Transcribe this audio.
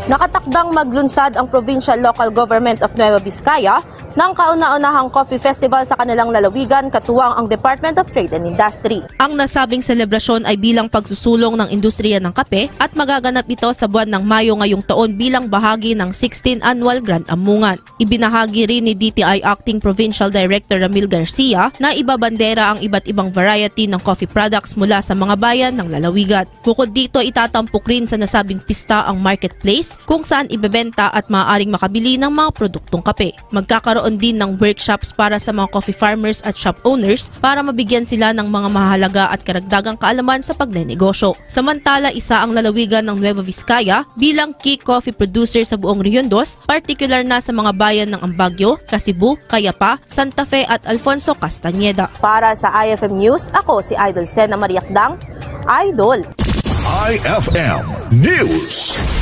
Nakatakdang maglunsad ang Provincial Local Government of Nueva Vizcaya ng kauna-unahang coffee festival sa kanilang lalawigan katuwang ang Department of Trade and Industry. Ang nasabing selebrasyon ay bilang pagsusulong ng industriya ng kape at magaganap ito sa buwan ng Mayo ngayong taon bilang bahagi ng 16th Annual Grand Amungan. Ibinahagi rin ni DTI Acting Provincial Director Ramil Garcia na ibabandera ang iba't ibang variety ng coffee products mula sa mga bayan ng lalawigan. Bukod dito, itatampok rin sa nasabing pista ang marketplace kung saan ibebenta at maaaring makabili ng mga produktong kape. Magkakaroon din ng workshops para sa mga coffee farmers at shop owners para mabigyan sila ng mga mahalaga at karagdagang kaalaman sa pagnenegosyo. Samantala, isa ang lalawigan ng Nueva Vizcaya bilang key coffee producer sa buong Region 2, particular na sa mga bayan ng Ambagyo, Kasibu, Cayapa, Santa Fe at Alfonso Castañeda. Para sa IFM News, ako si Idol Sena Mariakdang, Idol. IFM News.